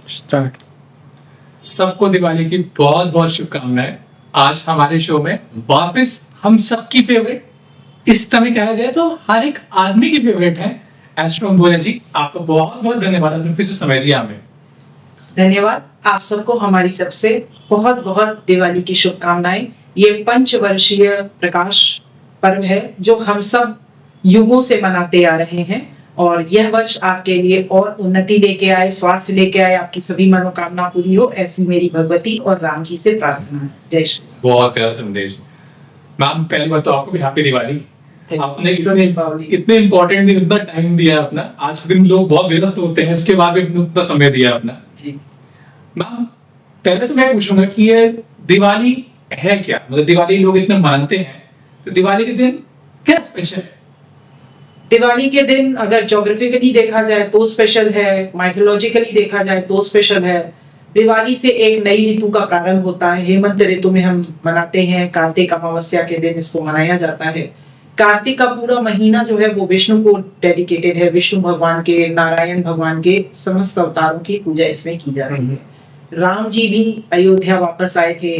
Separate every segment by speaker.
Speaker 1: Start. सबको दिवाली की बहुत बहुत शुभकामनाएं। आज हमारे शो में वापस हम सबकी फेवरेट, इस समय कहा जाए तो हर एक आदमी की फेवरेट है एस्ट्रो अंबोला जी। आपका बहुत बहुत धन्यवाद, आपने फिर से समय दिया हमें।
Speaker 2: धन्यवाद। आप सबको हमारी तरफ से बहुत बहुत दिवाली की शुभकामनाएं। ये पंचवर्षीय प्रकाश पर्व है जो हम सब युगों से मनाते आ रहे हैं और यह वर्ष आपके लिए और उन्नति लेके आए, स्वास्थ्य लेके आए, आपकी सभी मनोकामना पूरी हो, ऐसी मेरी भगवती और राम जी से प्रार्थना है। जय श्री।
Speaker 1: बहुत प्यारा संदेश। मैम पहली बात तो आपको भी हैप्पी दिवाली। आपने इतने इम्पोर्टेंट दिन, इतना टाइम दिया अपना। आज के दिन लोग बहुत व्यस्त होते हैं, इसके बाद भी इतना समय दिया अपना। मैम पहले तो मैं पूछूंगा कि ये दिवाली है क्या, मतलब दिवाली लोग इतना मानते हैं तो दिवाली के दिन क्या स्पेशल है?
Speaker 2: दिवाली के दिन अगर ज्योग्राफिकली देखा जाए तो स्पेशल है, माइथोलॉजिकली देखा जाए तो स्पेशल है। दिवाली से एक नई ऋतु का प्रारंभ होता है। हेमंत ऋतु में हम मनाते हैं, कार्तिक अमावस्या के दिन इसको मनाया जाता है। कार्तिक का पूरा महीना जो है वो विष्णु को डेडिकेटेड है। विष्णु भगवान के, नारायण भगवान के समस्त अवतारों की पूजा इसमें की जा रही है। राम जी भी अयोध्या वापस आए थे,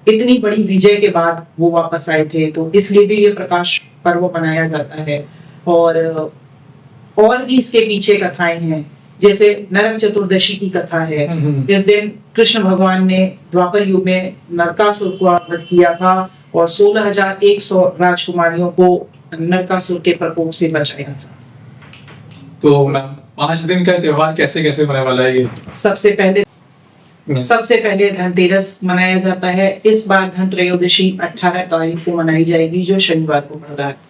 Speaker 2: इतनी बड़ी विजय के बाद वो वापस आए थे, तो इसलिए भी ये प्रकाश पर्व मनाया जाता है। और भी इसके पीछे कथाएं हैं, जैसे नरक चतुर्दशी की कथा है, जिस दिन कृष्ण भगवान ने द्वापर युग में नरकासुर को वध किया था और 16,100 राजकुमारियों को नरकासुर के प्रकोप से बचाया था।
Speaker 1: तो मैम 5 दिन का त्योहार कैसे कैसे मनाने वाला है ये?
Speaker 2: सबसे पहले धनतेरस मनाया जाता है। इस बार धन त्रयोदशी 18 तारीख को मनाई जाएगी, जो शनिवार को पड़ रहा है।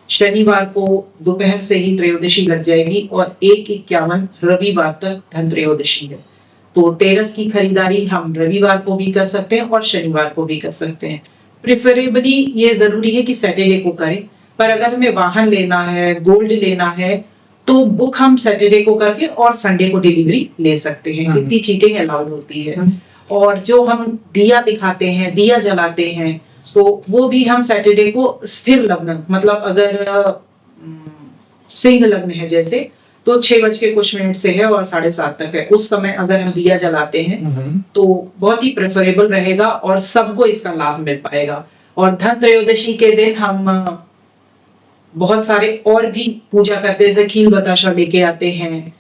Speaker 2: शनिवार को दोपहर से ही त्रयोदशी लग जाएगी और 1:51 रविवार तक धन त्रयोदशी है। तो तेरस की खरीदारी हम रविवार को भी कर सकते हैं और शनिवार को भी कर सकते हैं। प्रेफरेबली ये जरूरी है कि सैटरडे को करें, पर अगर हमें वाहन लेना है, गोल्ड लेना है, तो बुक हम सैटरडे को करके और संडे को डिलीवरी ले सकते हैं। इतनी चीटिंग अलाउड होती है। और जो हम दिया दिखाते हैं, दिया जलाते हैं, तो वो भी हम सैटरडे को स्थिर लग्न, मतलब अगर सिंह लग्न है जैसे, तो 6 बज के कुछ मिनट से है और 7:30 तक है। उस समय अगर हम दिया जलाते हैं तो बहुत ही प्रेफरेबल रहेगा और सबको इसका लाभ मिल पाएगा। और धन त्रयोदशी के दिन हम बहुत सारे और भी पूजा करते हैं, जैसे खील बताशा लेके आते हैं,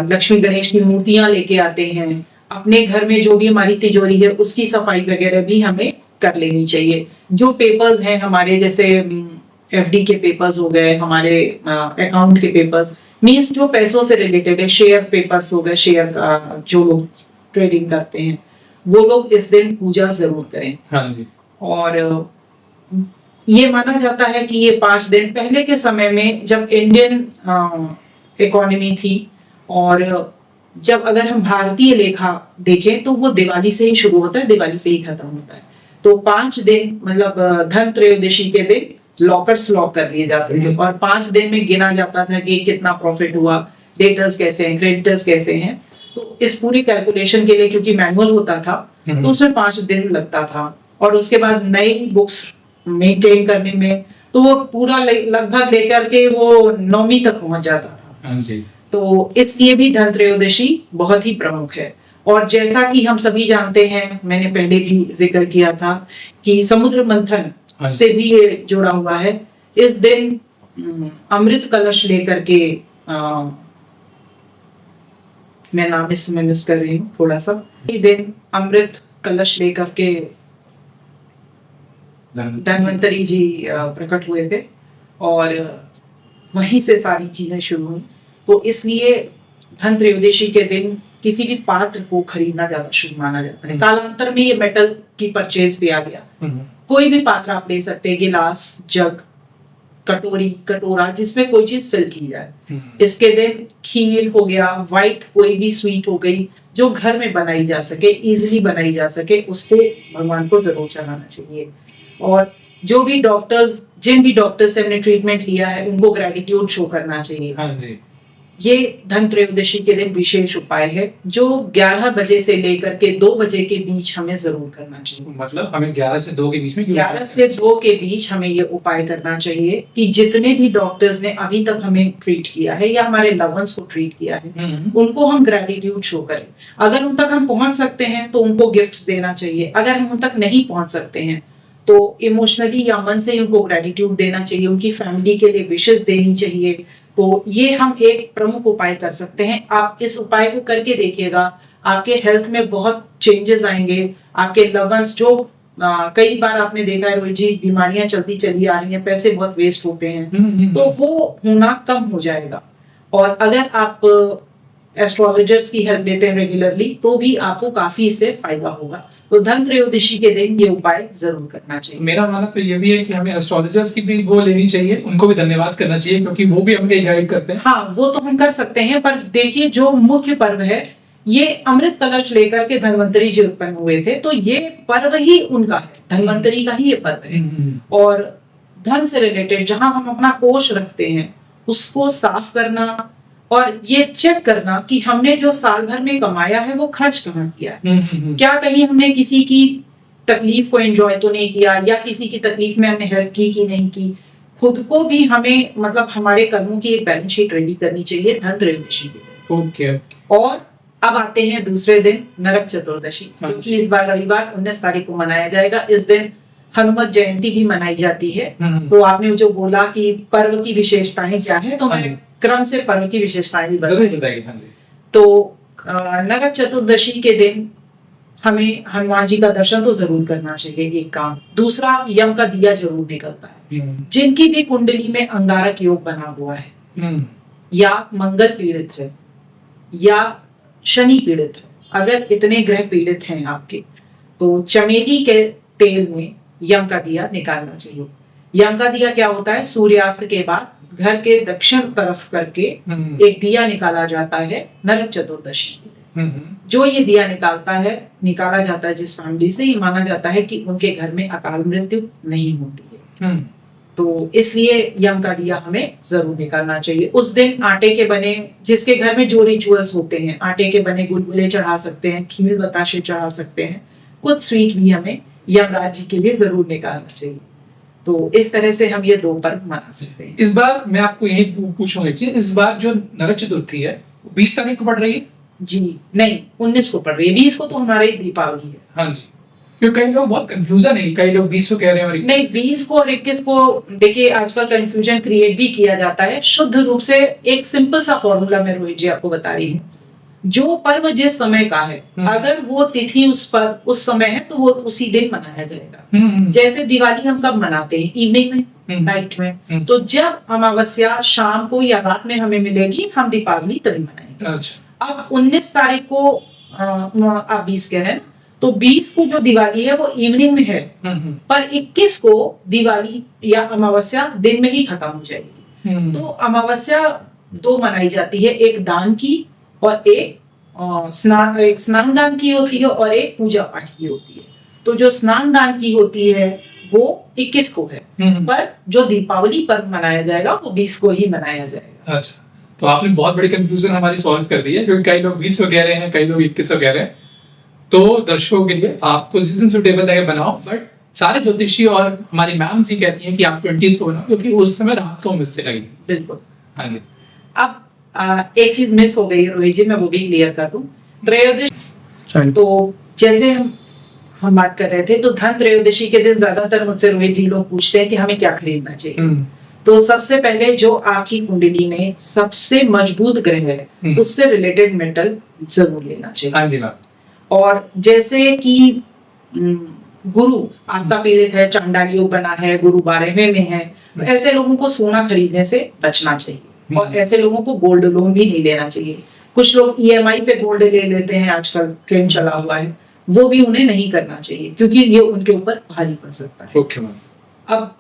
Speaker 2: लक्ष्मी गणेश की मूर्तियां लेके आते हैं। अपने घर में जो भी हमारी तिजोरी है उसकी सफाई वगैरह भी हमें कर लेनी चाहिए। जो पेपर्स हैं हमारे, जैसे एफडी के पेपर्स हो गए, हमारे अकाउंट के पेपर्स, मींस जो पैसों से रिलेटेड है, शेयर पेपर्स हो गए, शेयर का जो लोग ट्रेडिंग करते हैं वो लोग इस दिन पूजा जरूर करें।
Speaker 1: हाँ जी।
Speaker 2: और ये माना जाता है कि ये 5 दिन, पहले के समय में जब इंडियन इकोनॉमी थी और जब अगर हम भारतीय लेखा देखें तो वो दिवाली से ही शुरू होता है, दिवाली पे ही खत्म होता है। तो 5 दिन, मतलब धन त्रयोदशी के दिन लॉकर्स लॉक कर दिए जाते थे और 5 दिन में गिना जाता था कि कितना प्रॉफिट हुआ, डेटर्स कैसे हैं, क्रेडिटर्स कैसे हैं। तो इस पूरी कैलकुलेशन के लिए, क्योंकि मैनुअल होता था, तो उसमें 5 दिन लगता था। और उसके बाद नई बुक्स मेंटेन करने में तो वो पूरा लगभग लेकर के वो 9वीं तक पहुंच जाता था।
Speaker 1: हाँ जी।
Speaker 2: तो इसलिए भी धन त्रयोदशी बहुत ही प्रमुख है। और जैसा कि हम सभी जानते हैं, मैंने पहले भी जिक्र किया था कि समुद्र मंथन से भी ये जुड़ा हुआ है। इस दिन अमृत कलश लेकर के, मैं नाम इस समय मिस कर रही हूँ थोड़ा सा, इस दिन अमृत कलश लेकर के धन्वंतरी जी प्रकट हुए थे और वहीं से सारी चीजें शुरू हुई। तो इसलिए धन त्रयोदशी के दिन किसी भी पात्र को खरीदना ज्यादा शुभ माना जाता है। कालांतर में ये मेटल की परचेज भी आ गया। कोई भी पात्र आप ले सकते हैं, गिलास, जग, कटोरी, कटोरा, जिसमें कोई चीज फिल की जाए। इसके दिन खीर हो गया, व्हाइट कोई भी स्वीट हो गई, जो घर में बनाई जा सके, इजिली बनाई जा सके, उसको भगवान को जरूर चढ़ाना चाहिए। और जो भी डॉक्टर्स, जिन भी डॉक्टर से हमने ट्रीटमेंट लिया है, उनको ग्रेटिट्यूड शो करना चाहिए।
Speaker 1: हाँ जी।
Speaker 2: ये धन त्रयोदशी के दिन विशेष उपाय है जो 11 बजे से लेकर के 2 बजे के बीच हमें जरूर करना चाहिए।
Speaker 1: मतलब हमें 11 से 2 के बीच में
Speaker 2: 11 से 2 के बीच हमें ये उपाय करना चाहिए कि जितने भी डॉक्टर्स ने अभी तक हमें ट्रीट किया है या हमारे लव वंस को ट्रीट किया है उनको हम ग्रेटिट्यूड शो करें। अगर उन तक हम पहुंच सकते हैं तो उनको गिफ्ट्स देना चाहिए। अगर हम उन तक नहीं पहुंच सकते हैं तो इमोशनली या मन से उनको ग्रेटिट्यूड देना चाहिए, उनकी फैमिली के लिए विशेस देनी चाहिए। तो ये हम एक प्रमुख उपाय कर सकते हैं। आप इस उपाय को करके देखिएगा, आपके हेल्थ में बहुत चेंजेस आएंगे। आपके लव वंस जो कई बार आपने देखा है रोहित जी, बीमारियां चलती चली आ रही हैं, पैसे बहुत वेस्ट होते हैं, तो वो होना कम हो जाएगा। और अगर आप एस्ट्रोलॉजर्स की हेल्प लेते हैं रेगुलरली तो भी आपको काफी इससे फायदा होगा। तो धन त्रयोदशी के दिन ये उपाय जरूर करना चाहिए।
Speaker 1: मेरा मानना तो ये भी है कि हमें एस्ट्रोलॉजर्स की भी वो लेनी चाहिए, उनको भी धन्यवाद करना चाहिए क्योंकि वो भी हमें गाइड करते हैं।
Speaker 2: हाँ, वो तो हम कर सकते हैं, पर देखिए जो मुख्य पर्व है ये अमृत कलश लेकर के धन्वंतरी जी उत्पन्न हुए थे, तो ये पर्व ही उनका है, धन्वंतरी का ही ये पर्व है। और धन से रिलेटेड जहां हम अपना कोष रखते हैं उसको साफ करना और ये चेक करना कि हमने जो साल भर में कमाया है वो खर्च कहाँ किया है। क्या कहीं हमने किसी की तकलीफ को एंजॉय तो नहीं किया, या किसी की तकलीफ में हमने हेल्प की कि नहीं की। खुद को भी हमें मतलब हमारे कर्मों की एक बैलेंस शीट रेडी करनी चाहिए धन त्रयोदशी के दिन।
Speaker 1: ओके।
Speaker 2: और अब आते हैं दूसरे दिन नरक चतुर्दशी, क्योंकि इस बार रविवार 19 तारीख को मनाया जाएगा। इस दिन हनुमत जयंती भी मनाई जाती है। तो आपने जो बोला कि पर्व की विशेषताएं क्या है, तो मैं क्रम से पर्व की विशेषताएं भी बताइए। तो नरक चतुर्दशी के दिन हमें हनुमान जी का दर्शन तो जरूर करना चाहिए, एक काम। दूसरा, यम का दिया जरूर निकलता है। जिनकी भी कुंडली में अंगारक योग बना हुआ है या मंगल पीड़ित है या शनि पीड़ित है, अगर इतने ग्रह पीड़ित हैं आपके, तो चमेली के तेल में यम का दिया निकालना चाहिए। यम का दिया क्या होता है, सूर्यास्त के बाद घर के दक्षिण तरफ करके एक दिया निकाला जाता है नरक चतुर्दशी। जो ये दिया निकाला जाता है जिस फैमिली से, ये माना जाता है कि उनके घर में अकाल मृत्यु नहीं होती है। तो इसलिए यम का दिया हमें जरूर निकालना चाहिए। उस दिन आटे के बने, जिसके घर में जो रिचुअल्स होते हैं, आटे के बने गुलगुले चढ़ा सकते हैं, खीर बताशे चढ़ा सकते हैं, कुछ स्वीट भी हमें यमराज जी के लिए जरूर निकालना चाहिए। तो इस तरह से हम ये 2 पर्व मना सकते हैं।
Speaker 1: इस बार मैं आपको यही पूछूंगा कि इस बार जो नरक चतुर्थी है 20 तारीख को पड़ रही है?
Speaker 2: जी नहीं, 19 को पड़ रही है। 20 को तो हमारे दीपावली है।
Speaker 1: हाँ जी, क्योंकि कई लोग बहुत कंफ्यूजन है, कई लोग 20 को कह रहे हैं और
Speaker 2: नहीं, 20 को और 21 को देखिए आजकल कंफ्यूजन क्रिएट भी किया जाता है। शुद्ध रूप से एक सिंपल सा फॉर्मूला मैं रोहित जी आपको बता रही हूँ। जो पर्व जिस समय का है, अगर वो तिथि उस समय है तो वो उसी दिन मनाया जाएगा। जैसे दिवाली हम कब मनाते हैं, इवनिंग में, नाइट में। तो जब अमावस्या शाम को या रात में हमें मिलेगी, हम दीपावली तभी मनाएंगे।
Speaker 1: अच्छा।
Speaker 2: अब 19 तारीख को आप 20 कह रहे हैं, तो 20 को जो दिवाली है वो इवनिंग में है, पर 21 को दिवाली या अमावस्या दिन में ही खत्म हो जाएगी। तो अमावस्या 2 मनाई जाती है, एक दान की और एक स्नान दान की होती है और एक पूजा पाठ की होती है। तो जो स्नान दान की होती है वो 21 को है, पर जो दीपावली पर्व मनाया जाएगा वो 20 को ही मनाया जाएगा।
Speaker 1: अच्छा, तो आपने बहुत बड़ी कंफ्यूजन हमारी सॉल्व कर दी है, क्योंकि कई लोग 20 को कह रहे हैं, कई लोग 21 को कह रहे हैं। तो दर्शकों के लिए आपको जिस दिन सुटेबल लगे बनाओ, बट सारे ज्योतिषी और हमारी मैम जी कहती हैं कि आप 20 को बनाओ, क्योंकि उस समय रात को मिस से लगेगी।
Speaker 2: बिल्कुल।
Speaker 1: हाँ जी।
Speaker 2: अब एक चीज मिस हो गई रोहित जी, मैं वो भी क्लियर कर दूं। त्रयोदशी, तो जैसे हम बात कर रहे थे, तो धन त्रयोदशी के दिन ज्यादातर मुझसे रोहित जी लोग पूछते हैं कि हमें क्या खरीदना चाहिए। तो सबसे पहले जो आपकी कुंडली में सबसे मजबूत ग्रह है उससे रिलेटेड मेटल जरूर लेना चाहिए।
Speaker 1: हाँ जी मैम।
Speaker 2: और जैसे कि गुरु आपका पीड़ित है, चांडाल योग बना है, गुरु 12वें में है, तो ऐसे लोगों को सोना खरीदने से बचना चाहिए। और ऐसे लोगों को गोल्ड लोन भी नहीं लेना चाहिए। कुछ लोग EMI पे गोल्ड ले लेते हैं, आजकल ट्रेंड चला हुआ है, वो भी उन्हें नहीं करना चाहिए क्योंकि ये उनके ऊपर भारी पड़ सकता है।
Speaker 1: Okay ma'am.
Speaker 2: अब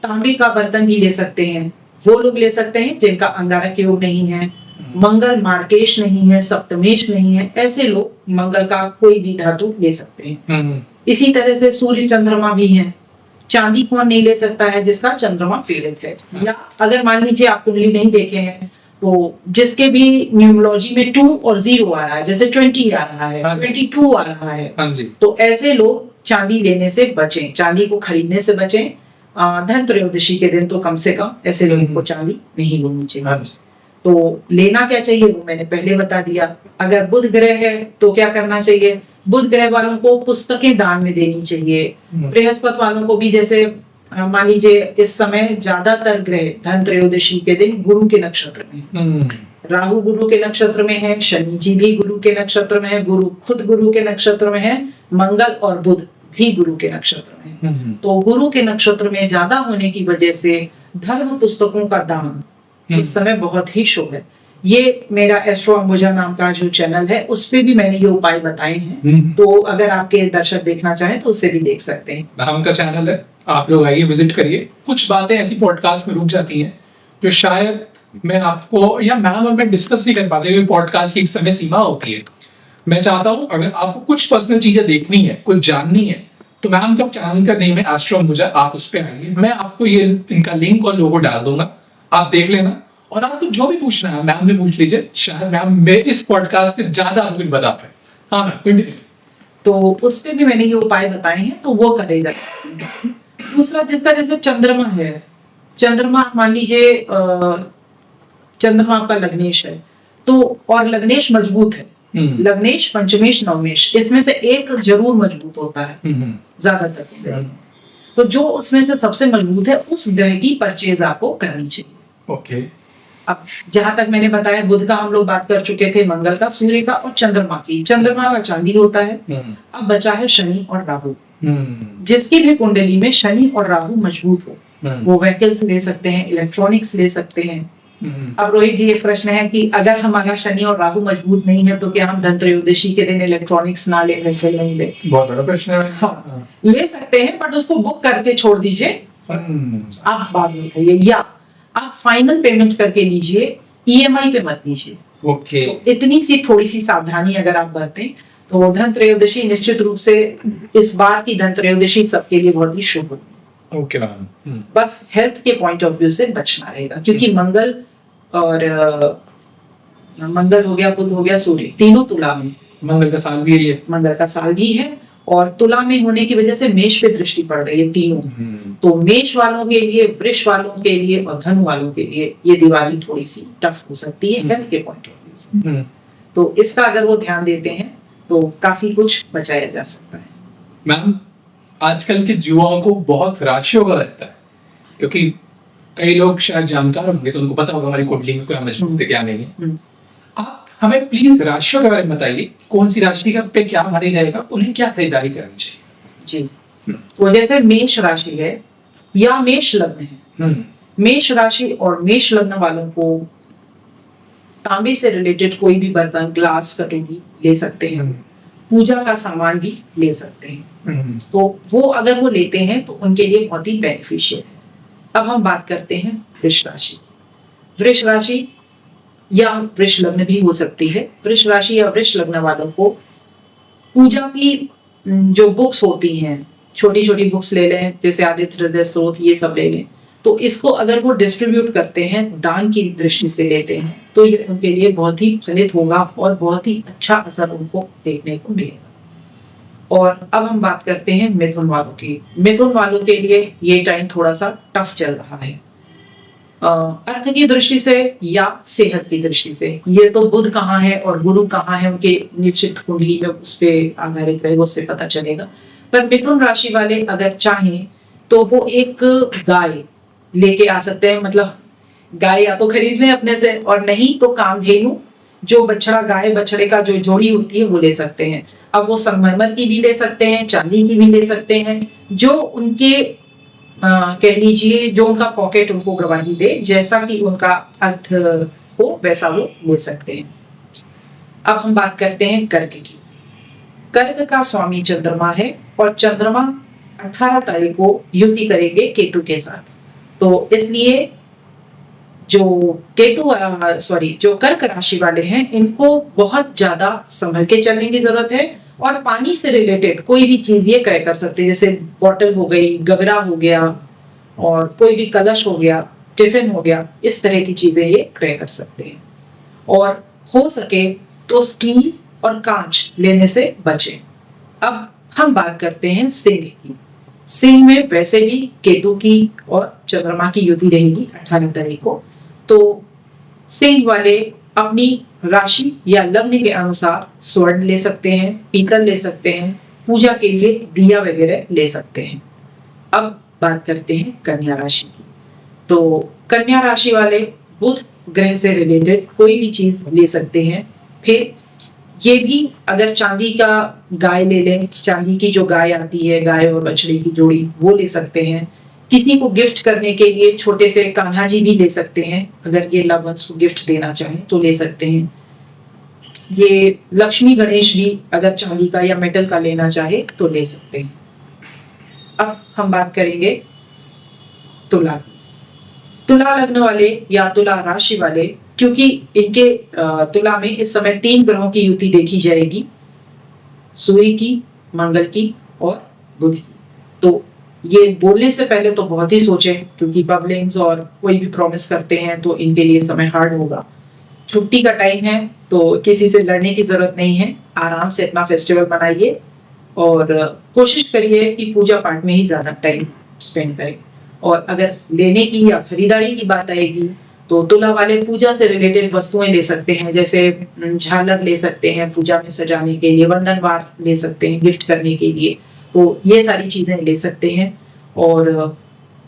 Speaker 2: तांबे का बर्तन भी ले सकते हैं, वो लोग ले सकते हैं जिनका अंगारक योग नहीं है, मंगल मार्केश नहीं है, सप्तमेश नहीं है, ऐसे लोग मंगल का कोई भी धातु ले सकते हैं। इसी तरह से सूर्य चंद्रमा भी हैं। चांदी कौन नहीं ले सकता है, जिसका चंद्रमा पीड़ित है, या अगर मान लीजिए आप कुंडली नहीं देखे हैं तो जिसके भी न्यूमरोलॉजी में 2 और 0 आ रहा है, जैसे 20 आ रहा है, 22 आ रहा है, तो ऐसे लोग चांदी लेने से बचें, चांदी को खरीदने से बचें। धन त्रयोदशी के दिन तो कम से कम ऐसे लोगों को चांदी नहीं लेनी चाहिए। तो लेना क्या चाहिए वो मैंने पहले बता दिया। अगर बुध ग्रह है तो क्या करना चाहिए? बुध ग्रह वालों को पुस्तकें दान में देनी चाहिए। बृहस्पति वालों को भी, जैसे मान लीजिए इस समय ज्यादातर ग्रह धन त्रयोदशी के दिन गुरु के नक्षत्र में, राहु गुरु के नक्षत्र में है, शनि जी भी गुरु के नक्षत्र में है, गुरु खुद गुरु के नक्षत्र में है, मंगल और बुध भी गुरु के नक्षत्र में है। तो गुरु के नक्षत्र में ज्यादा होने की वजह से धर्म पुस्तकों का दान इस समय बहुत ही शुभ है। ये मेरा एस्ट्रो अंबुजा नाम का जो चैनल है उस पे भी मैंने ये उपाय बताए हैं, तो अगर आपके दर्शक देखना चाहें तो उससे भी देख सकते हैं।
Speaker 1: नाम का चैनल है, आप लोग आइए विजिट करिए। कुछ बातें ऐसी पॉडकास्ट में रुक जाती हैं जो शायद मैं आपको या मैम और मैं डिस्कस नहीं कर पाते, क्योंकि पॉडकास्ट की एक समय सीमा होती है। मैं चाहता हूँ अगर आपको कुछ पर्सनल चीजें देखनी है, कुछ जाननी है, तो मैम का चैनल का नेम है एस्ट्रो अंबुजा, आप उस पर आइए। मैं आपको ये इनका लिंक और लोगो डाल दूंगा, आप देख लेना। और आपको जो भी पूछना है मैम से पूछ लीजिए, शायद मैम मैं इस पॉडकास्ट से ज्यादा आपको कुछ बता पाए। हाँ मैम,
Speaker 2: तो उस पे भी मैंने ये उपाय बताए हैं, तो वो करेगा। दूसरा जिसका जैसे चंद्रमा है, चंद्रमा मान लीजिए चंद्रमा आपका लग्नेश है, तो और लग्नेश मजबूत है, लग्नेश पंचमेश नवमेश इसमें से एक जरूर मजबूत होता है ज्यादातर। तो जो उसमें से सबसे मजबूत है उस ग्रह की परचेज आपको करनी चाहिए।
Speaker 1: ओके।
Speaker 2: अब जहां तक मैंने बताया, बुध का हम लोग बात कर चुके थे, मंगल का, सूर्य का और चंद्रमा की। चंद्रमा का चांदी होता है। अब बचा है शनि और राहु। जिसकी भी कुंडली में शनि और राहु मजबूत हो, वो व्हीकल्स ले सकते हैं, इलेक्ट्रॉनिक्स ले सकते हैं। अब रोहित जी, एक प्रश्न है कि अगर हमारा शनि और राहु मजबूत नहीं है तो क्या हम धन त्रयोदशी के दिन इलेक्ट्रॉनिक्स ना ले, नहीं ले?
Speaker 1: बहुत बड़ा प्रश्न है।
Speaker 2: हाँ, ले सकते हैं, बट उसको बुक करके छोड़ दीजिए, आप बाद में खाइए, या आप फाइनल पेमेंट करके लीजिए, ईएमआई पे मत लीजिए।
Speaker 1: ओके।
Speaker 2: तो इतनी सी थोड़ी सी सावधानी अगर आप बरतें तो धन त्रयोदशी निश्चित रूप से, इस बार की धन त्रयोदशी सबके लिए बहुत ही शुभ होगी।
Speaker 1: Okay ma'am.
Speaker 2: बस हेल्थ के पॉइंट ऑफ व्यू से बचना रहेगा, क्योंकि मंगल हो गया, बुध हो गया, सूर्य, तीनों तुला में।
Speaker 1: मंगल का साल भी है,
Speaker 2: मंगल का साल भी है, और तुला में होने की वजह से मेष पे दृष्टि पड़ रही है तीनों। तो मेष वालों के लिए, वृष वालों के लिए और धनु वालों के लिए ये दिवाली थोड़ी सी टफ हो सकती है हेल्थ के पॉइंट ऑफ व्यू से। तो इसका अगर वो ध्यान देते हैं तो काफी कुछ बचाया जा सकता है।
Speaker 1: मैम, आजकल के युवाओं को बहुत राशियों का रहता है, क्योंकि कई लोग शायद जानकार होंगे तो उनको पता होगा हमारी कुंडली में क्या मजबूत है क्या नहीं है। आप हमें प्लीज राशियों के बारे में बताइए, कौन सी राशि का पे क्या भारी रहेगा, उन्हें क्या खरीदारी करनी चाहिए?
Speaker 2: जी, तो जैसे मेष राशि है या मेष लग्न है, मेष राशि और मेष लग्न वालों को तांबे से रिलेटेड कोई भी बर्तन, ग्लास, कटोरी ले सकते हैं, पूजा का सामान भी ले सकते हैं। तो वो अगर वो लेते हैं तो उनके लिए बहुत ही बेनिफिशियल है। अब हम बात करते हैं वृष राशि। वृष राशि या वृष लग्न भी हो सकती है। वृष राशि या वृष लग्न वालों को पूजा की जो बुक्स होती हैं, छोटी छोटी बुक्स ले लें, जैसे आदित्य हृदय स्त्रोत, ये सब ले लें। तो इसको अगर वो डिस्ट्रीब्यूट करते हैं, दान की दृष्टि से लेते हैं, तो ये उनके लिए बहुत ही फलित होगा और बहुत ही अच्छा असर उनको देखने को मिलेगा। और अब हम बात करते हैं मिथुन वालों की। मिथुन वालों के लिए ये टाइम थोड़ा सा टफ चल रहा है, अर्थ की दृष्टि से या सेहत की दृष्टि से। ये तो बुध कहाँ है और गुरु कहाँ है उनके निश्चित कुंडली में, उस पर आधारित रहेगा, उससे पता चलेगा। पर मिथुन राशि वाले अगर चाहें तो वो एक गाय लेके आ सकते हैं। मतलब गाय या तो खरीद लें अपने से, और नहीं तो कामधेनु, जो बछड़ा, गाय बछड़े का जो जोड़ी होती है, वो ले सकते हैं। अब वो संगमरमर की भी ले सकते हैं, चांदी की भी ले सकते हैं, जो उनके कह लीजिए जो उनका पॉकेट उनको गवाही दे, जैसा कि उनका अर्थ हो वैसा वो ले सकते हैं। अब हम बात करते हैं कर्क की। कर्क का स्वामी चंद्रमा है और चंद्रमा 18 तारीख को युति करेंगे केतु के साथ। तो इसलिए जो कर्क राशि वाले हैं, इनको बहुत ज्यादा संभल के चलने की जरूरत है। और पानी से रिलेटेड कोई भी चीज ये क्रय कर सकते हैं, जैसे बॉटल हो गई, गगरा हो गया, और कोई भी कलश हो गया, टिफिन हो गया, इस तरह की चीजें ये क्रय कर सकते हैं। और हो सके तो स्टील और कांच लेने से बचें। अब हम बात करते हैं सिंह की। सिंह में वैसे भी केतु की और चंद्रमा की युति रहेगी 18 तारीख को, तो सिंह वाले अपनी राशि या लग्न के अनुसार स्वर्ण ले सकते हैं, पीतल ले सकते हैं, पूजा के लिए दिया वगैरह ले सकते हैं। अब बात करते हैं कन्या राशि की। तो कन्या राशि वाले बुध ग्रह से रिलेटेड कोई भी चीज ले सकते हैं। फिर ये भी अगर चांदी का गाय ले लें, चांदी की जो गाय आती है, गाय और बछड़े की जोड़ी, वो ले सकते हैं। किसी को गिफ्ट करने के लिए छोटे से कान्हा जी भी ले सकते हैं, अगर ये लव वंस को गिफ्ट देना चाहें तो ले सकते हैं। ये लक्ष्मी गणेश भी अगर चांदी का या मेटल का लेना चाहे तो ले सकते हैं। अब हम बात करेंगे तुला। तुला लग्न वाले या तुला राशि वाले, क्योंकि इनके तुला में इस समय 3 ग्रहों की युति देखी जाएगी, सूर्य की, मंगल की और बुध की। तो ये बोलने से पहले तो बहुत ही सोचें, क्योंकि बबलिंग्स और कोई भी प्रॉमिस करते हैं तो इनके लिए समय हार्ड होगा। छुट्टी का टाइम है तो किसी से लड़ने की जरूरत नहीं है, आराम से अपना फेस्टिवल मनाइए और कोशिश करिए कि पूजा पाठ में ही ज्यादा टाइम स्पेंड करें। और अगर लेने की या खरीदारी की बात आएगी तो तुला वाले पूजा से रिलेटेड वस्तुएं ले सकते हैं, जैसे झालर ले सकते हैं पूजा में सजाने के लिए, वंदनवार ले सकते हैं गिफ्ट करने के लिए, तो ये सारी चीजें ले सकते हैं। और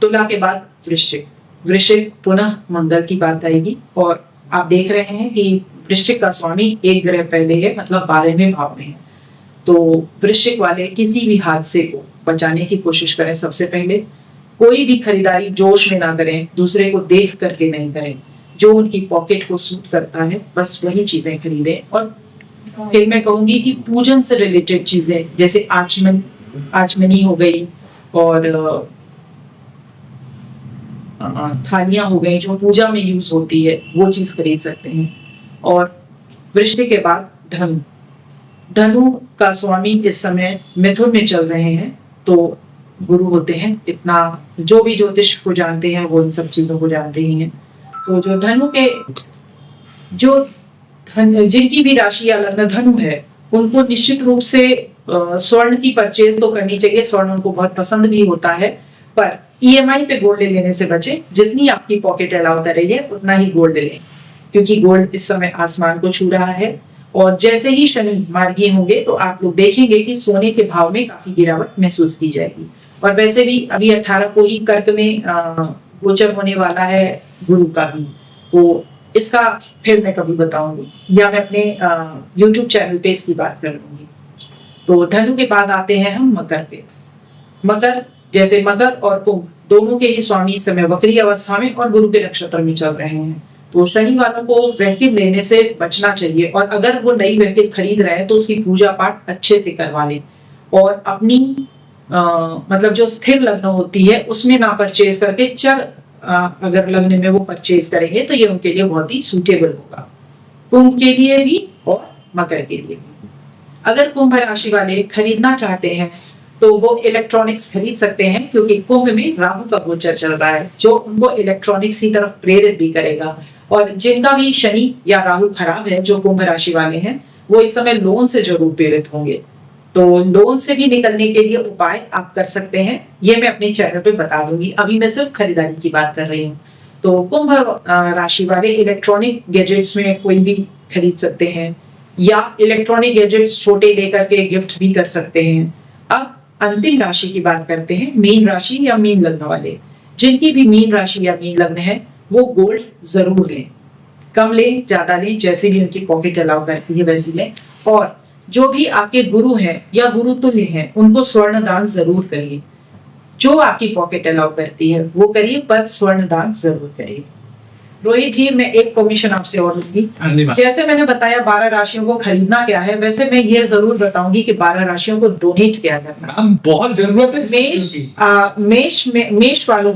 Speaker 2: तुला के बाद वृश्चिक। वृश्चिक पुनः मंगल की बात आएगी और आप देख रहे हैं कि वृश्चिक का स्वामी एक ग्रह पहले है, मतलब 12वें भाव में है। तो वृश्चिक वाले किसी भी हादसे को बचाने की कोशिश करें। सबसे पहले कोई भी खरीदारी जोश में ना करें, दूसरे को देख करके नहीं करें, जो उनकी पॉकेट को सूट करता है बस वही चीजें खरीदें। और फिर मैं कहूंगी कि पूजन से रिलेटेड चीजें जैसे आचमनी हो गई और थालियां हो गई जो पूजा में यूज होती है, वो चीज खरीद सकते हैं। और वृश्चिक के बाद धनु। धनु का स्वामी इस समय मिथुन में चल रहे हैं, तो गुरु होते हैं, इतना जो भी ज्योतिष को जानते हैं वो इन सब चीजों को जानते ही हैं। तो जो धनु के जिनकी भी राशि या लग्न धनु है, उनको निश्चित रूप से स्वर्ण की परचेज तो करनी चाहिए। स्वर्ण उनको बहुत पसंद भी होता है, पर ईएमआई पे गोल्ड लेने से बचे। जितनी आपकी पॉकेट अलाउ कर रही है उतना ही गोल्ड लें, क्योंकि गोल्ड इस समय आसमान को छू रहा है। और जैसे ही शनि मार्गी होंगे तो आप लोग देखेंगे कि सोने के भाव में काफी गिरावट महसूस की जाएगी। और वैसे भी अभी 18 को ही कर्क में गोचर होने वाला है गुरु का भी, तो इसका फिर मैं कभी बताऊंगी या मैं अपने YouTube चैनल पे इसकी बात कर लूंगी। तो धनु के बाद आते हैं हम मकर पे। मकर, जैसे मकर और कुंभ दोनों के ही स्वामी इस समय वक्री अवस्था में और गुरु के नक्षत्र में चल रहे हैं, तो शनि वालों को व्हीकल लेने से बचना चाहिए। और अगर वो नई व्हीकल खरीद रहे हैं तो उसकी पूजा पाठ अच्छे से करवा लें और अपनी मतलब जो स्थिर लग्न होती है उसमें ना परचेज करके चर अगर लग्न में वो परचेज करेंगे तो ये उनके लिए बहुत ही सूटेबल होगा, कुंभ के लिए भी और मकर के लिए भी। अगर कुंभ राशि वाले खरीदना चाहते हैं तो वो इलेक्ट्रॉनिक्स खरीद सकते हैं, क्योंकि कुंभ में राहु का गोचर चल रहा है जो उनको इलेक्ट्रॉनिक्स की तरफ प्रेरित भी करेगा। और जिनका भी शनि या राहु खराब है, जो कुंभ राशि वाले हैं, वो इस समय लोन से जरूर पीड़ित होंगे। तो लोन से भी निकलने के लिए उपाय आप कर सकते हैं, ये मैं अपने चैनल पे बता दूंगी। अभी मैं सिर्फ खरीदारी की बात कर रही हूँ। तो कुंभ राशि वाले इलेक्ट्रॉनिक गैजेट्स में कोई भी खरीद सकते हैं या इलेक्ट्रॉनिक गैजेट्स छोटे लेकर के गिफ्ट भी कर सकते हैं। अब अंतिम राशि की बात करते हैं, मीन राशि या मीन लग्न वाले। जिनकी भी मीन राशि या मीन लग्न है वो गोल्ड जरूर लें, कम लें ज्यादा लें, जैसे भी उनकी पॉकेट अलाउ करती है वैसे लें। और जो भी आपके गुरु हैं या गुरु तुल्य हैं उनको स्वर्ण दान जरूर करिए। जो आपकी पॉकेट अलाउ करती है वो करिए, पर स्वर्ण दान जरूर करिए। रोहित जी, मैं एक परमिशन आपसे और लूंगी। जैसे मैंने बताया 12 राशियों को खरीदना क्या है, वैसे मैं ये जरूर बताऊंगी कि 12 राशियों को डोनेट क्या करना।
Speaker 1: बहुत जरूरत है।
Speaker 2: मेष वालों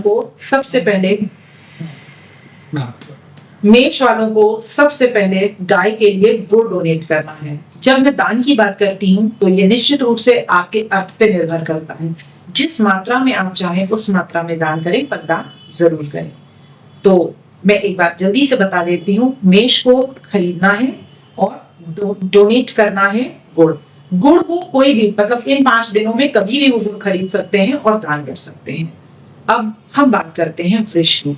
Speaker 2: को सबसे पहले गाय के लिए गुड़ डोनेट करना है। जब मैं दान की बात करती हूँ तो ये निश्चित रूप से आपके अर्थ पे निर्भर करता है। जिस मात्रा में आप चाहें उस मात्रा में दान करें, पर दान जरूर करें। तो मैं एक बार जल्दी से बता देती हूँ, मेष को खरीदना है और डोनेट करना है गुड़। गुड़ को कोई भी मतलब इन 5 दिनों में कभी भी वो गुड़ खरीद सकते हैं और दान कर सकते हैं। अब हम बात करते हैं वृष की।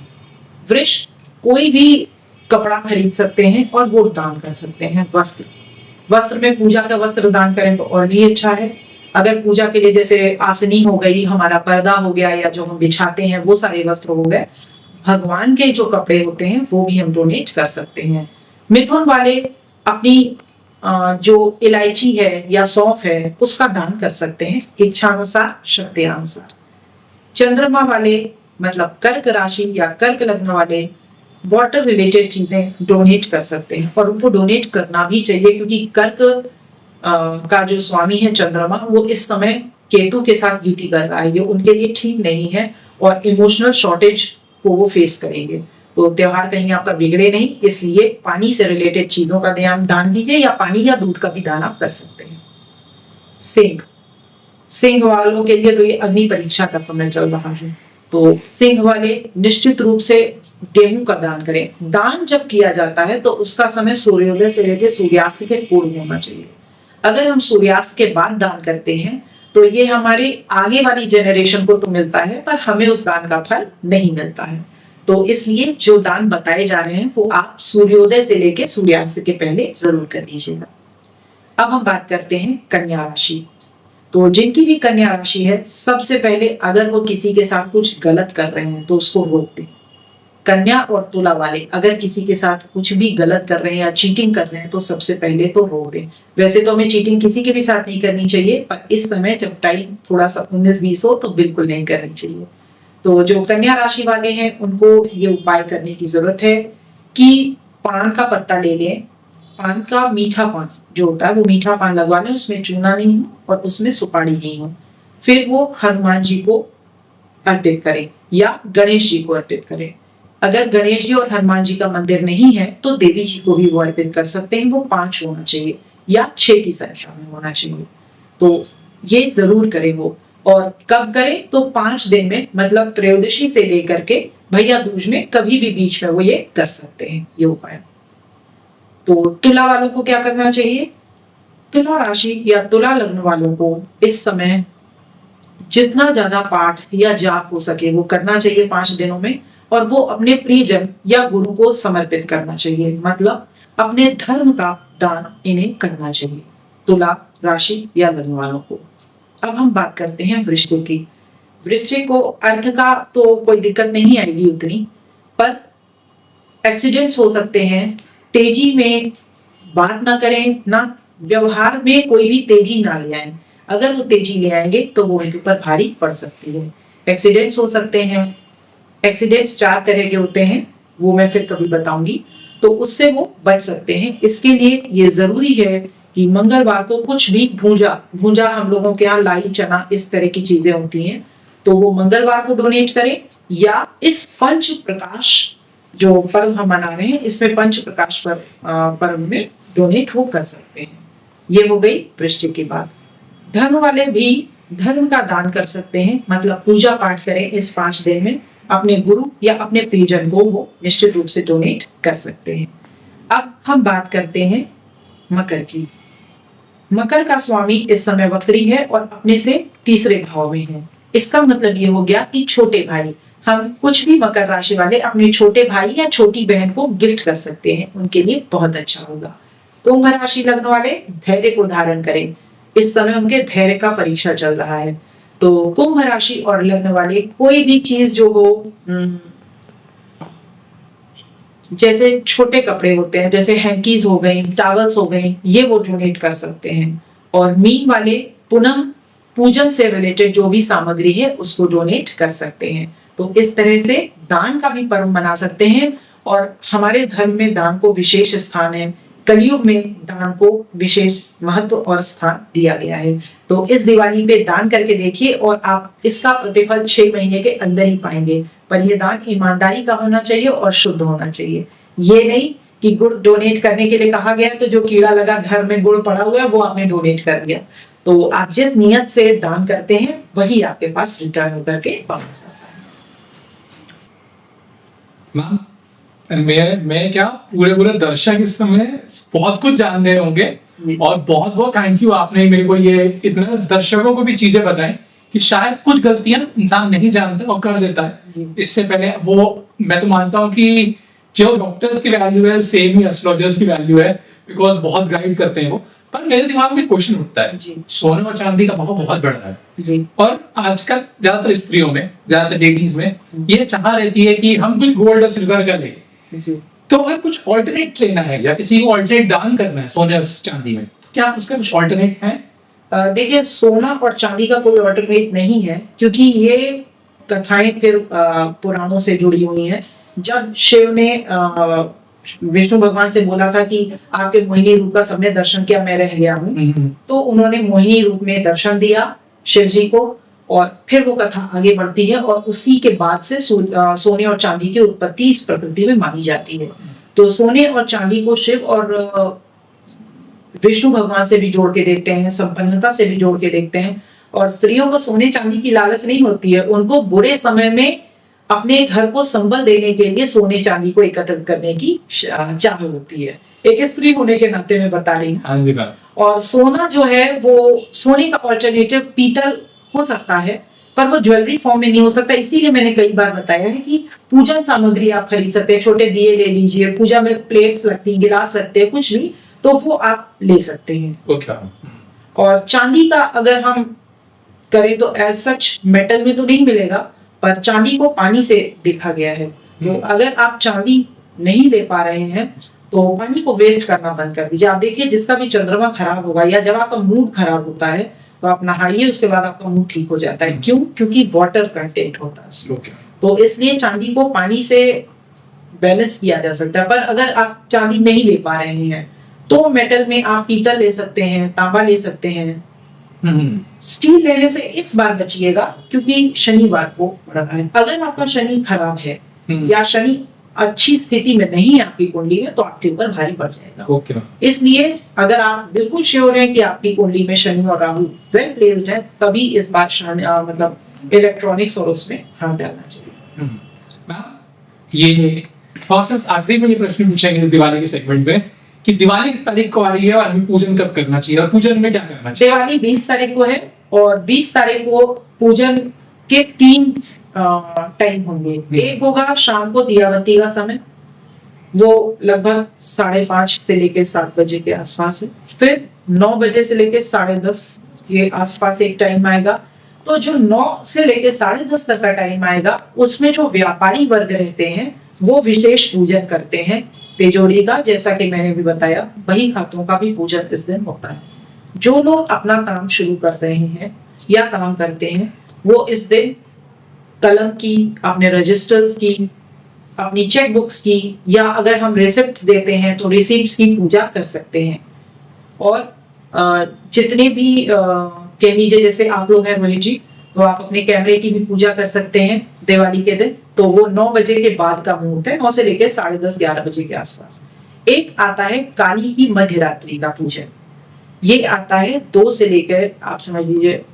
Speaker 2: वृष कोई भी कपड़ा खरीद सकते हैं और वो दान कर सकते हैं। वस्त्र में पूजा का वस्त्र दान करें तो और भी अच्छा है। अगर पूजा के लिए जैसे आसनी हो गई, हमारा पर्दा हो गया, या जो हम बिछाते हैं वो सारे वस्त्र हो गए। भगवान के जो कपड़े होते हैं वो भी हम डोनेट कर सकते हैं। मिथुन वाले अपनी जो इलायची है या सौंफ है उसका दान कर सकते हैं इच्छानुसार, शक्ति अनुसार। चंद्रमा वाले मतलब कर्क राशि या कर्क लग्न वाले वाटर रिलेटेड चीजें डोनेट कर सकते हैं और उनको डोनेट करना भी चाहिए, क्योंकि कर्क का जो स्वामी है चंद्रमा, वो इस समय केतु के साथ युति कर रहा है। ये उनके लिए ठीक नहीं है और इमोशनल शॉर्टेज को वो फेस करेंगे। तो त्योहार कहीं आपका बिगड़े नहीं, इसलिए पानी से रिलेटेड चीजों का दान दीजिए, या पानी या दूध का भी दान आप कर सकते हैं। सिंह वालों के लिए तो ये अग्नि परीक्षा का समय चल रहा है, तो सिंह वाले निश्चित रूप से गेहूं का दान करें। दान जब किया जाता है तो उसका समय सूर्योदय से लेकर सूर्यास्त के पूर्व होना चाहिए। अगर हम सूर्यास्त के बाद दान करते हैं तो ये हमारे आगे वाली जेनरेशन को तो मिलता है, पर हमें उस दान का फल नहीं मिलता है। तो इसलिए जो दान बताए जा रहे हैं वो आप सूर्योदय से लेकर सूर्यास्त के पहले जरूर कर लीजिएगा। अब हम बात करते हैं कन्या राशि। तो जिनकी भी कन्या राशि है, सबसे पहले अगर वो किसी के साथ कुछ गलत कर रहे हैं तो उसको रोक दें। कन्या और तुला वाले अगर किसी के साथ कुछ भी गलत कर रहे हैं या चीटिंग कर रहे हैं तो सबसे पहले तो रोक दें। वैसे तो हमें चीटिंग किसी के भी साथ नहीं करनी चाहिए, पर इस समय जब टाइम थोड़ा सा 19-20 हो तो बिल्कुल नहीं करनी चाहिए। तो जो कन्या राशि वाले हैं उनको ये उपाय करने की जरूरत है कि पान का पत्ता ले लें। पान का मीठा पान जो होता है वो मीठा पान लगवा लें, उसमें चूना नहीं हो और उसमें सुपारी नहीं हो। फिर वो हनुमान जी को अर्पित करें या गणेश जी को अर्पित करें। अगर गणेश जी और हनुमान जी का मंदिर नहीं है तो देवी जी को भी वो अर्पित कर सकते हैं। वो 5 होना चाहिए या 6 की संख्या में होना चाहिए। तो ये जरूर करें वो। और कब करें तो 5 दिन में, मतलब त्रयोदशी से लेकर के भैया दूज में कभी भी बीच में वो ये कर सकते हैं ये उपाय। तो तुला वालों को क्या करना चाहिए? तुला राशि या तुला लग्न वालों को इस समय जितना ज्यादा पाठ या जाप हो सके वो करना चाहिए 5 दिनों में, और वो अपने प्रियजन या गुरु को समर्पित करना चाहिए, मतलब अपने धर्म का दान इन्हें करना चाहिए तुला राशि या लग्न वालों को। अब हम बात करते हैं वृश्चिक की। वृश्चिक को अर्थ का तो कोई दिक्कत नहीं आएगी उतनी, पर एक्सीडेंट्स हो सकते हैं। तेजी में बात ना करें, ना व्यवहार में कोई भी तेजी ना ले आए। अगर वो तेजी ले आएंगे तो वो उनके ऊपर भारी पड़ सकती है। एक्सीडेंट्स हो सकते हैं। एक्सीडेंट्स 4 तरह के होते हैं, वो मैं फिर कभी बताऊंगी, तो उससे वो बच सकते हैं। इसके लिए ये जरूरी है कि मंगलवार को कुछ भी भूंजा हम लोगों के यहाँ लाई चना इस तरह की चीजें होती हैं, तो वो मंगलवार को डोनेट करें, या इस पंच प्रकाश जो पर्व हम मना रहे हैं इसमें पंच प्रकाश पर्व में डोनेट वो कर सकते हैं। ये हो गई वृश्चिक की बात। धर्म वाले भी धर्म का दान कर सकते हैं, मतलब पूजा पाठ करें इस 5 दिन में। अपने गुरु या अपने प्रियजन को वो निश्चित रूप से डोनेट कर सकते हैं। अब हम बात करते हैं मकर की। मकर का स्वामी इस समय वक्री है और अपने से तीसरे भाव में है। इसका मतलब ये हो गया कि छोटे भाई, हम कुछ भी मकर राशि वाले अपने छोटे भाई या छोटी बहन को गिफ्ट कर सकते हैं, उनके लिए बहुत अच्छा होगा। कुंभ राशि लग्न वाले धैर्य को धारण करें, इस समय उनके धैर्य का परीक्षा चल रहा है। तो कुंभ राशि और लग्न वाले कोई भी चीज जो हो, जैसे छोटे कपड़े होते हैं, जैसे हैंकीज हो गई, टॉवल्स हो गई, ये वो डोनेट कर सकते हैं। और मीन वाले पुनः पूजन से रिलेटेड जो भी सामग्री है उसको डोनेट कर सकते हैं। तो इस तरह से दान का भी पर्व मना सकते हैं, और हमारे धर्म में दान को विशेष स्थान है। कलयुग में दान को विशेष महत्व और स्थान दिया गया है। तो इस दिवाली पे दान करके देखिए और आप इसका प्रतिफल 6 महीने के अंदर ही पाएंगे। पर यह दान ईमानदारी का होना चाहिए और शुद्ध होना चाहिए। ये नहीं कि गुड़ डोनेट करने के लिए कहा गया तो जो कीड़ा लगा घर में गुड़ पड़ा हुआ है वो आपने डोनेट कर दिया। तो आप जिस नियत से दान करते हैं वही आपके पास रिटर्न होकर के वापस आता है।
Speaker 1: मैम मैं क्या पूरे दर्शक इस समय बहुत कुछ जान रहे होंगे और बहुत बहुत थैंक यू, आपने मेरे को ये इतना दर्शकों को भी चीजें बताई कि शायद कुछ गलतियां इंसान नहीं जानता और कर देता है। इससे पहले वो मैं तो मानता हूँ कि जो डॉक्टर्स की वैल्यू है सेम ही एस्ट्रोलॉजर्स की वैल्यू है, बिकॉज बहुत गाइड करते हैं वो। पर मेरे दिमाग में क्वेश्चन उठता है, सोने और चांदी का भाव बहुत बढ़ रहा है
Speaker 2: जी।
Speaker 1: और आजकल ज्यादातर स्त्रियों में, ज्यादातर लेडीज में ये चाह रहती है कि हम कुछ गोल्ड और सिल्वर का लें, तो अगर कुछ ऑल्टरनेट लेना है या किसी को ऑल्टरनेट दान करना है सोने और चांदी में, तो क्या उसका कुछ ऑल्टरनेट है?
Speaker 2: देखिए, सोना और चांदी का कोई ऑल्टरनेट नहीं है, क्योंकि ये कथाएं फिर पुराणों से जुड़ी हुई हैं। जब शिव ने विष्णु भगवान से बोला था कि आपके मोहिनी रूप का सबने दर्शन किया, मैं रह गया हूँ, तो उन्होंने मोहिनी रूप में दर्शन दिया शिव जी को, और फिर वो कथा आगे बढ़ती है और उसी के बाद से सोने और चांदी की उत्पत्ति इस प्रकृति में मानी जाती है। तो सोने और चांदी को शिव और विष्णु भगवान से भी जोड़ के देखते हैं, संपन्नता से भी जोड़ के देखते हैं। और स्त्रियों को सोने चांदी की लालच नहीं होती है, उनको बुरे समय में अपने घर को संबल देने के लिए सोने चांदी को एकत्रित करने की चाह होती है। एक स्त्री होने के नाते में बता रही हूँ। और सोना जो है वो सोने का ऑल्टरनेटिव पीतल हो सकता है, पर वो ज्वेलरी फॉर्म में नहीं हो सकता। इसीलिए मैंने कई बार बताया है कि पूजन सामग्री आप खरीद सकते हैं, छोटे दिए ले लीजिए, पूजा में प्लेट्स लगती हैं, गिलास लगते हैं, कुछ भी, तो वो आप ले सकते हैं। और चांदी का अगर हम करें तो एज सच मेटल में तो नहीं मिलेगा, पर चांदी को पानी से देखा गया है। तो अगर आप चांदी नहीं ले पा रहे हैं तो पानी को वेस्ट करना बंद कर दीजिए। आप देखिए, जिसका भी चंद्रमा खराब होगा या जब आपका मूड खराब होता है तो आप नहाइए, उसके बाद आपका मूड ठीक हो जाता है। क्यों? क्योंकि वाटर कंटेंट होता है। तो इसलिए चांदी को पानी से बैलेंस किया जा सकता है। पर अगर आप चांदी नहीं ले पा रहे हैं तो मेटल में आप पीतल ले सकते हैं, तांबा ले सकते हैं। स्टील लेने से इस बार बचिएगा, क्योंकि शनिवार को पड़ रहा है। अगर आपका शनि खराब है या शनि अच्छी स्थिति में नहीं है आपकी कुंडली में, तो आपके ऊपर भारी पड़ जाएगा। इसलिए अगर आप बिल्कुल श्योर हैं कि आपकी कुंडली में शनि और राहु वेल प्लेस्ड है, तभी इस बार मतलब इलेक्ट्रॉनिक्स और उसमें हाथ डालना चाहिए।
Speaker 1: ये आखिरी में ये प्रश्न पूछेंगे इस दिवाली के सेगमेंट में कि दिवाली किस तारीख को आ रही है और हमें पूजन कब करना चाहिए और पूजन में क्या करना चाहिए?
Speaker 2: दिवाली 20 तारीख को है और 20 तारीख को पूजन के 3 टाइम होंगे। एक होगा शाम को दियाबत्ती का समय, वो लगभग 5:30 से लेकर 7 बजे के आसपास है। फिर 9 बजे से लेकर 10:30 के आसपास एक टाइम आएगा। तो जो 9 से लेकर 10:30 तक का टाइम आएगा, उसमें जो व्यापारी वर्ग रहते हैं वो विशेष पूजन करते हैं तिजोरी का। जैसा कि मैंने भी बताया, बही खातों का भी पूजन इस दिन होता है। जो लोग अपना काम शुरू कर रहे हैं या काम करते हैं, वो इस दिन कलम की, अपने रजिस्टर्स की, अपनी चेक बुक्स की, या अगर हम रिसिप्ट देते हैं तो रिसिप्ट्स की पूजा कर सकते हैं। और जितने भी कह लीजिए, जैसे आप लोग हैं रोहित जी, तो आप अपने कैमरे की भी पूजा कर सकते हैं दिवाली के दिन। तो वो 9 बजे के बाद का मुहूर्त है, 9 से लेकर 10:30-11 बजे के आसपास। एक आता है काली की मध्य रात्रि का पूजन। ये आता है 2 से लेकर, आप समझ लीजिए,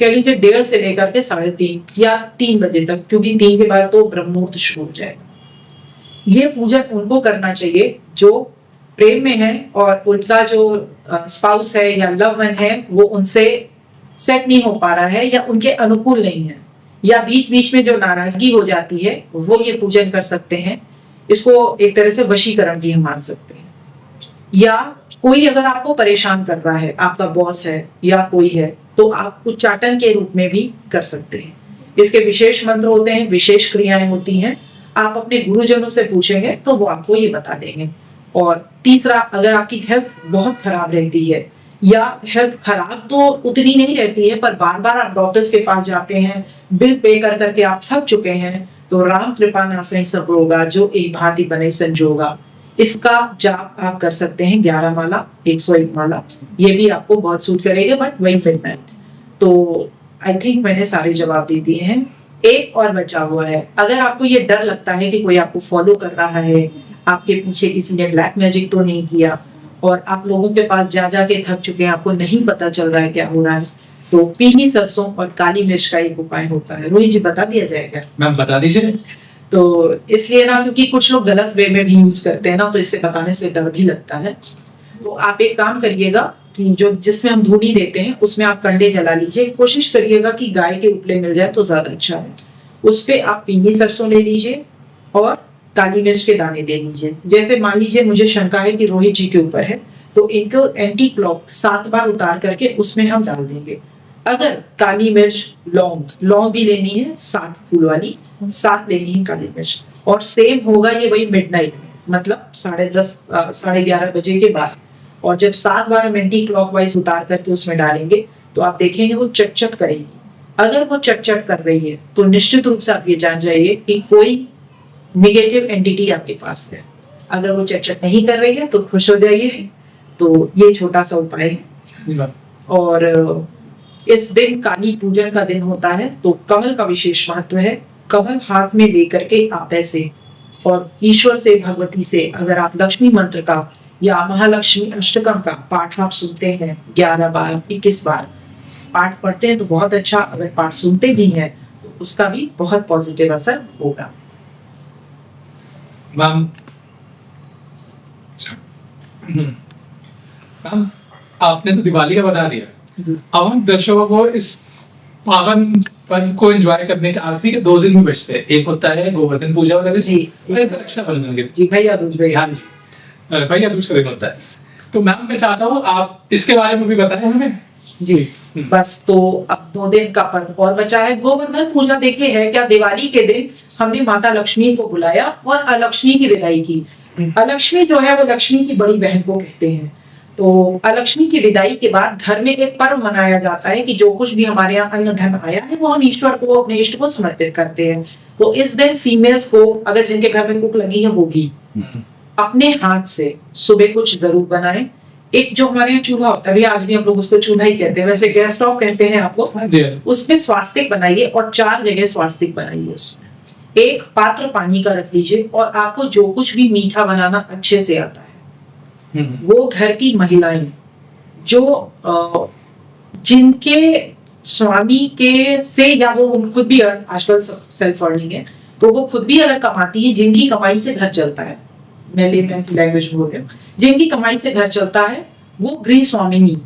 Speaker 2: कह लीजिए 1:30 से लेकर के 3:30 या 3 बजे तक, क्योंकि 3 के बाद तो ब्रह्म मुहूर्त शुरू हो जाएगा। ये पूजन उनको करना चाहिए जो प्रेम में है और उनका जो स्पाउस है या लव वन है वो उनसे सेट नहीं हो पा रहा है या उनके अनुकूल नहीं है, या बीच बीच में जो नाराजगी हो जाती है, वो ये पूजन कर सकते हैं। इसको एक तरह से वशीकरण भी हम मान सकते हैं। या कोई अगर आपको परेशान कर रहा है, आपका बॉस है या कोई है, तो आप उच्चाटन के रूप में भी कर सकते हैं। इसके विशेष मंत्र होते हैं, विशेष क्रियाएं होती हैं। आप अपने गुरुजनों से पूछेंगे तो वो आपको ये बता देंगे। और तीसरा, अगर आपकी हेल्थ बहुत खराब रहती है, या हेल्थ खराब तो उतनी नहीं रहती है पर बार बार आप डॉक्टर्स के पास जाते हैं, बिल पे कर करके आप थक चुके हैं, तो राम कृपा नासई सब रोगा, जो एक भांति बने संजोगा, इसका जाप आप कर सकते हैं। 11 माला, 101 माला, ये भी आपको बहुत सूट करेगा। बट वही फिटमेंट, तो आई थिंक मैंने सारे जवाब दे दिए हैं। एक और बचा हुआ है, अगर आपको ये डर लगता है कि कोई आपको फॉलो कर रहा है, आपके पीछे किसी ने ब्लैक मैजिक तो नहीं किया, और आप लोगों के पास जा के थक चुके हैं, आपको नहीं पता चल रहा है क्या हो रहा है, तो पीली सरसों और काली मिर्च का एक उपाय होता है। रोहित जी बता दिया जाए क्या?
Speaker 1: मैम बता दीजिए।
Speaker 2: तो इसलिए ना, क्योंकि कुछ लोग गलत वे में भी यूज करते हैं ना, तो इससे बताने से डर भी लगता है। तो आप एक काम करिएगा कि जो जिसमें हम धूनी देते हैं उसमें आप कंडे जला लीजिए। कोशिश करिएगा कि गाय के उपले मिल जाए तो ज्यादा अच्छा है। उस पे आप पीली सरसों ले लीजिए और काली मिर्च के दाने ले लीजिए। जैसे मान लीजिए मुझे शंका है कि रोहित जी के ऊपर है, तो इनको एंटी क्लॉक 7 बार उतार करके उसमें हम डाल देंगे। अगर काली मिर्च, लौंग भी लेनी है 7 फूल वाली, 7 लेनी है काली मिर्च। और सेम होगा ये वही मिडनाइट में, मतलब 10:30 11:30 बजे के बाद। और जब 7 बार हम एंटी क्लॉकवाइज उतार करके उसमें डालेंगे तो आप देखेंगे वो चट करेगी। अगर वो चट कर रही है तो निश्चित रूप से आप ये जान जाइए कि कोई निगेटिव एंटिटी आपके पास है। अगर वो चट नहीं कर रही है तो खुश हो जाइए। तो ये छोटा सा उपाय है। और इस दिन काली पूजन का दिन होता है, तो कमल का विशेष महत्व है। कमल हाथ में लेकर के आप ऐसे, और ईश्वर से, भगवती से अगर आप लक्ष्मी मंत्र का या महालक्ष्मी अष्टकम का पाठ आप सुनते हैं 11 बार 21 बार पाठ पढ़ते हैं तो बहुत अच्छा। अगर पाठ सुनते भी हैं तो उसका भी बहुत पॉजिटिव असर होगा।
Speaker 1: मैम आपने तो दिवाली का बता दिया, अब हम दर्शकों को इस पावन पर्व को एंजॉय करने के आखिरी के 2 दिन भी बचते हैं। एक होता है गोवर्धन पूजा वाला दिन
Speaker 2: जी,
Speaker 1: और एक रक्षाबंधन के दिन।
Speaker 2: जी भैया दूज, भैया
Speaker 1: हाँ जी, भैया दूसरा दिन होता है। तो मैम मैं चाहता हूँ आप इसके बारे में भी बताएं हमें।
Speaker 2: जी बस, तो अब 2 दिन का पर्व और बचा है। गोवर्धन पूजा देखिए है क्या, दिवाली के दिन हमने माता लक्ष्मी को बुलाया और अलक्ष्मी की विदाई की। अलक्ष्मी जो है वो लक्ष्मी की बड़ी बहन को कहते हैं। तो अलक्ष्मी की विदाई के बाद घर में एक पर्व मनाया जाता है कि जो कुछ भी हमारे यहाँ अन्न धन आया है वो हम ईश्वर को, अपने इष्ट को समर्पित करते हैं। तो इस दिन फीमेल्स को, अगर जिनके घर में कुक लगी है वो भी अपने हाथ से सुबह कुछ जरूर बनाएं। एक जो हमारे यहाँ चूल्हा होता है, आज भी हम लोग उसको चूल्हा ही कहते हैं, वैसे गैस स्टोव कहते हैं आप लोग, उसमें स्वास्तिक बनाइए और 4 जगह स्वास्तिक बनाइए। उसमें एक पात्र पानी का रख लीजिए और आपको जो कुछ भी मीठा बनाना अच्छे से आता है वो घर की महिलाएं जो जिनके स्वामी के से, या वो खुद भी आजकल सेल्फ अर्निंग है तो वो खुद भी अगर कमाती है, जिनकी कमाई से घर चलता है, मैं लेमैन की लैंग्वेज बोल रही हूँ, जिनकी कमाई से घर चलता है, वो गृह स्वामिनी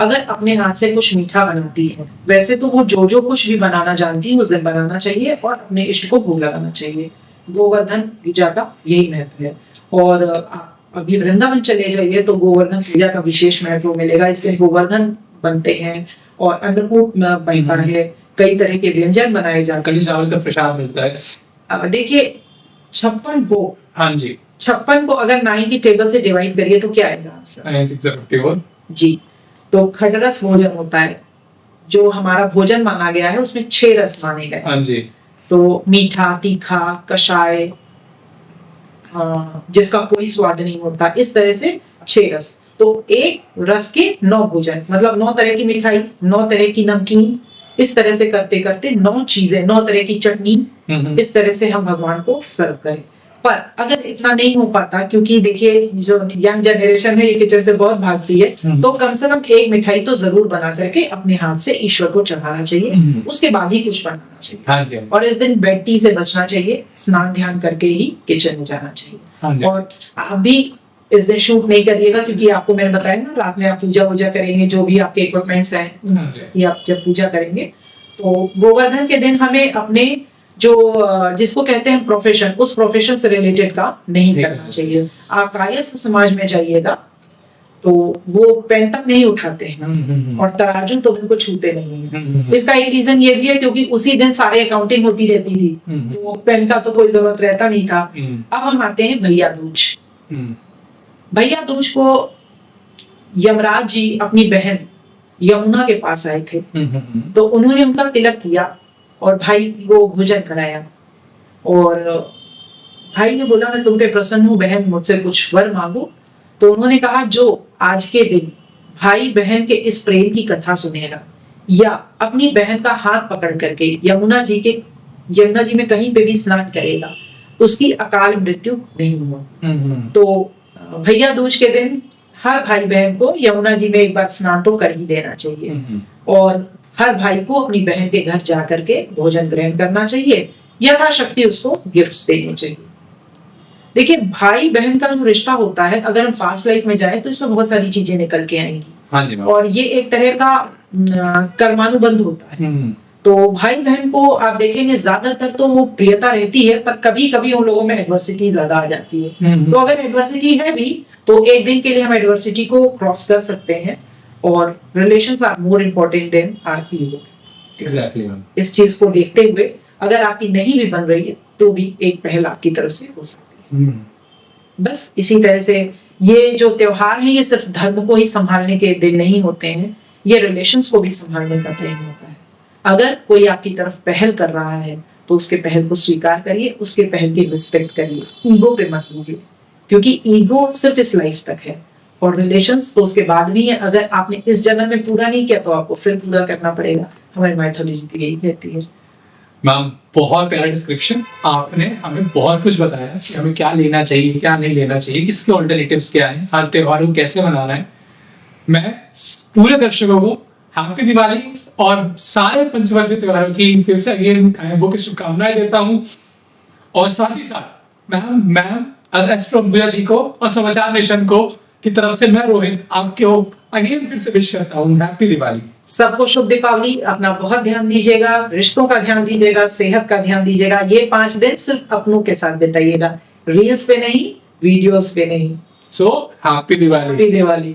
Speaker 2: अगर अपने हाथ से कुछ मीठा बनाती है, वैसे तो वो जो कुछ भी बनाना जानती है उस दिन बनाना चाहिए और अपने इष्ट को भोग लगाना चाहिए। गोवर्धन पूजा का यही महत्व है। और आप अभी वृंदावन चले जाइए तो गोवर्धन पूजा का विशेष महत्व मिलेगा। इस दिन गोवर्धन बनते हैं और अन्नकूट बनता है, कई तरह के व्यंजन बनाए जाते हैं,
Speaker 1: कली चावल का प्रसाद मिलता है।
Speaker 2: देखिए 56 भोग,
Speaker 1: हाँ जी,
Speaker 2: 56 को अगर 9 की टेबल से डिवाइड करिए तो क्या आएगा आंसर? जी, तो खडरस भोजन होता है जो हमारा भोजन माना गया है, उसमें 6 रस माने गए।
Speaker 1: हाँ जी,
Speaker 2: तो मीठा, तीखा, कषाय, जिसका कोई स्वाद नहीं होता, इस तरह से 6 रस। तो एक रस के 9 भोजन, मतलब 9 तरह की मिठाई, 9 तरह की नमकीन, इस तरह से करते करते 9 चीजें, 9 तरह की चटनी, इस तरह से हम भगवान को सर्व करें। पर अगर इतना नहीं हो पाता, क्योंकि देखिए जो यंग जनरेशन है ये किचन से बहुत भागती है, तो कम से कम एक मिठाई तो जरूर बना करके अपने हाथ से ईश्वर को चढ़ाना चाहिए, उसके बाद ही कुछ बनाना चाहिए।
Speaker 1: हाँ जी,
Speaker 2: और इस दिन बेड टी से बचना चाहिए, स्नान ध्यान करके ही किचन में जाना चाहिए।
Speaker 1: हाँ जी।
Speaker 2: और आप भी इस दिन शूट नहीं करिएगा, क्योंकि आपको मैंने बताया ना रात में आप पूजा वूजा करेंगे, जो भी आपके इक्विपमेंट्स हैं ये आप जब पूजा करेंगे। तो गोवर्धन के दिन हमें अपने जो जिसको कहते हैं प्रोफेशन, उस प्रोफेशन से रिलेटेड का नहीं करना चाहिए। आप कायस्थ समाज में जाइएगा तो वो पेन तक नहीं उठाते हैं और तराजू तो उनको छूते नहीं है। इसका एक रीजन ये भी है क्योंकि उसी दिन सारे अकाउंटिंग होती रहती थी, तो पेन का तो कोई जरूरत रहता नहीं था। अब हम आते हैं भैया दूज। भैया दूज को यमराज जी अपनी बहन यमुना के पास आए थे, तो उन्होंने उनका तिलक किया और भाई को भोजन कराया। और भाई ने बोला मैं तुम पे प्रसन्न हूँ बहन, मुझसे कुछ वर मांगो। तो उन्होंने कहा जो आज के दिन भाई बहन के इस प्रेम की कथा सुनेगा या अपनी बहन का हाथ पकड़ करके यमुना जी में कहीं पे भी स्नान करेगा, उसकी अकाल मृत्यु नहीं हुआ। तो भैया दूज के दिन हर भाई बहन को यमुना जी में एक बार स्नान तो कर ही देना चाहिए और हर भाई को अपनी बहन के घर जा करके भोजन ग्रहण करना चाहिए। यथाशक्ति उसको गिफ्ट्स देने चाहिए। देखिए भाई बहन का जो रिश्ता होता है, अगर हम पास्ट लाइफ में जाए तो इसमें बहुत सारी चीजें निकल के आएंगी।
Speaker 1: हाँ जी मैम।
Speaker 2: और ये एक तरह का कर्मानुबंध होता है। तो भाई बहन को आप देखेंगे ज्यादातर तो वो प्रियता रहती है, पर कभी कभी उन लोगों में एडवर्सिटी ज्यादा आ जाती है। तो अगर एडवर्सिटी है भी तो एक दिन के लिए हम एडवर्सिटी को क्रॉस कर सकते हैं, और relations are more important than our ego.
Speaker 1: Exactly ma'am.
Speaker 2: इस चीज को देखते हुए अगर आपकी नहीं भी बन रही है तो भी एक पहल आपकी तरफ से हो सकती है। बस इसी तरह से ये जो त्योहार है ये सिर्फ धर्म को ही संभालने के दिन नहीं होते हैं, ये रिलेशंस को भी संभालने का टाइम होता है। अगर कोई आपकी तरफ पहल कर रहा है तो उसके पहल को स्वीकार करिए, उसके पहल की रिस्पेक्ट करिए, ईगो पे मत लीजिए, क्योंकि ईगो सिर्फ इस लाइफ तक है और रिलेशंस तो उसके बाद भी है। अगर आपने इस जन्म में पूरा नहीं किया तो आपको फिर पूरा करना पड़ेगा। हमारी माइथोलॉजी तो यही कहती है।
Speaker 1: मैम बहुत प्यारा डिस्क्रिप्शन, आपने हमें बहुत कुछ बताया कि हमें क्या लेना चाहिए, क्या नहीं लेना चाहिए, किसके ऑल्टरनेटिव्स क्या हैं, हर त्योहारों को कैसे मनाना है। मैं पूरे दर्शकों को हैप्पी दिवाली और सारे पंचवर्षीय त्योहारों की फिर से अगेन वो की शुभकामनाएं देता हूँ। और साथ ही साथ मैम एस्ट्रो भैया जी को और समाचार नेशन को की तरफ से मैं रोहित आपको अगेन फिर से विश करता हूँ हैप्पी दिवाली।
Speaker 2: सबको शुभ दीपावली। अपना बहुत ध्यान दीजिएगा, रिश्तों का ध्यान दीजिएगा, सेहत का ध्यान दीजिएगा। ये 5 दिन सिर्फ अपनों के साथ बिताइएगा, रील्स पे नहीं, वीडियोस पे नहीं।
Speaker 1: So happy Diwali.
Speaker 2: Happy Diwali.